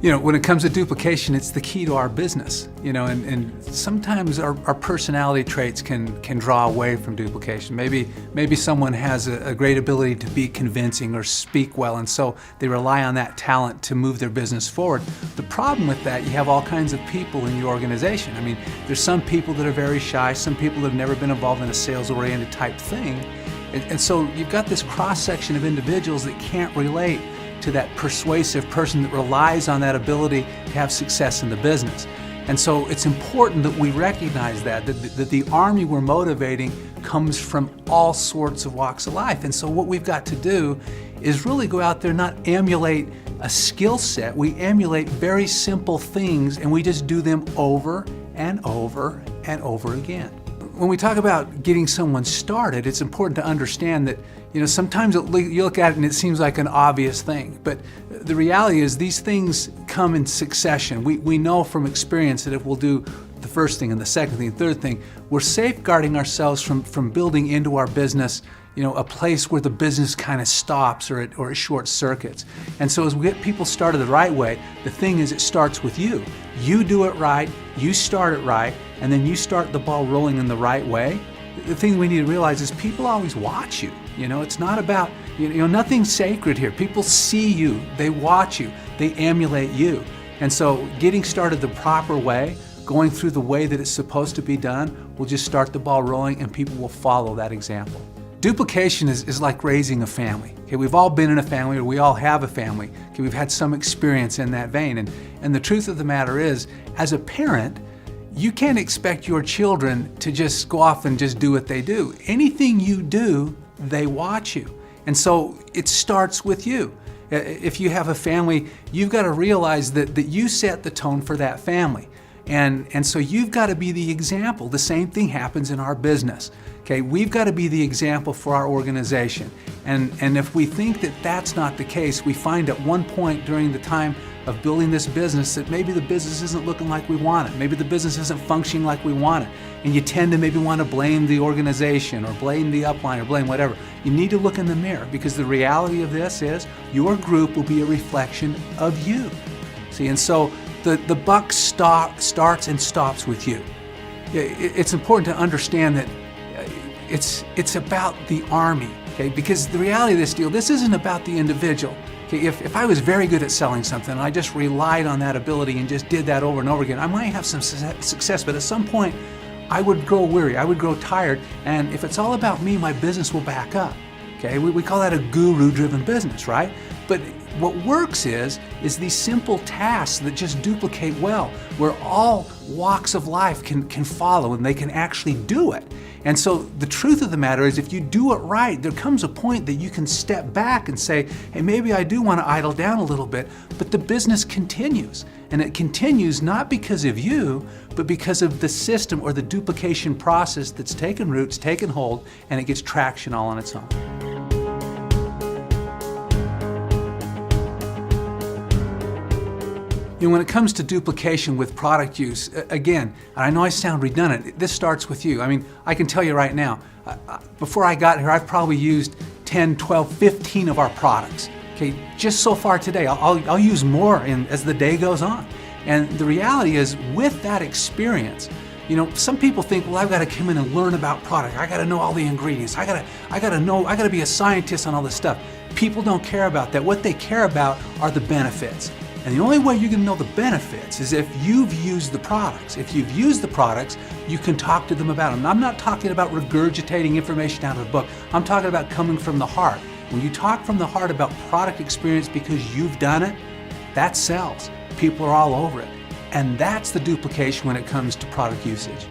When it comes to duplication, it's the key to our business. And sometimes our personality traits can draw away from duplication. Maybe someone has a great ability to be convincing or speak well, and so they rely on that talent to move their business forward. The problem with that, you have all kinds of people in your organization. There's some people that are very shy, some people that have never been involved in a sales-oriented type thing, and so you've got this cross-section of individuals that can't relate to that persuasive person that relies on that ability to have success in the business. And so it's important that we recognize that the army we're motivating comes from all sorts of walks of life. And so what we've got to do is really go out there, not emulate a skill set, we emulate very simple things and we just do them over and over and over again. When we talk about getting someone started, it's important to understand that sometimes you look at it and it seems like an obvious thing, but the reality is these things come in succession. We know from experience that if we'll do the first thing and the second thing and third thing, we're safeguarding ourselves from building into our business a place where the business kind of stops or it short circuits. And so as we get people started the right way, the thing is it starts with you. You do it right, you start it right, and then you start the ball rolling in the right way. The thing we need to realize is people always watch you. It's not about, nothing's sacred here. People see you, they watch you, they emulate you. And so getting started the proper way, going through the way that it's supposed to be done, will just start the ball rolling and people will follow that example. Duplication is like raising a family. Okay, we've all been in a family, or we all have a family. Okay, we've had some experience in that vein. And the truth of the matter is, as a parent, you can't expect your children to just go off and just do what they do. Anything you do, they watch you. And so it starts with you. If you have a family, you've got to realize that you set the tone for that family. And so you've got to be the example. The same thing happens in our business. Okay, we've got to be the example for our organization. And if we think that that's not the case, we find at one point during the time of building this business that maybe the business isn't looking like we want it. Maybe the business isn't functioning like we want it. And you tend to maybe want to blame the organization or blame the upline or blame whatever. You need to look in the mirror, because the reality of this is your group will be a reflection of you. See, and so the buck starts and stops with you. It's important to understand that it's about the army, okay? Because the reality of this deal, this isn't about the individual. Okay, if I was very good at selling something and I just relied on that ability and just did that over and over again, I might have some success, but at some point I would grow weary, I would grow tired, and if it's all about me, my business will back up. Okay, we call that a guru-driven business, right? But what works is these simple tasks that just duplicate well, where all walks of life can follow and they can actually do it. And so the truth of the matter is, if you do it right, there comes a point that you can step back and say, hey, maybe I do want to idle down a little bit, but the business continues. And it continues not because of you, but because of the system or the duplication process that's taken roots, taken hold, and it gets traction all on its own. When it comes to duplication with product use, again, and I know I sound redundant, this starts with you. I can tell you right now, before I got here, I've probably used 10, 12, 15 of our products. Okay, just so far today, I'll use more as the day goes on. And the reality is, with that experience, some people think, well, I've got to come in and learn about product. I got to know all the ingredients. I got to be a scientist on all this stuff. People don't care about that. What they care about are the benefits. And the only way you're going to know the benefits is if you've used the products. If you've used the products, you can talk to them about them. I'm not talking about regurgitating information out of the book. I'm talking about coming from the heart. When you talk from the heart about product experience because you've done it, that sells. People are all over it. And that's the duplication when it comes to product usage.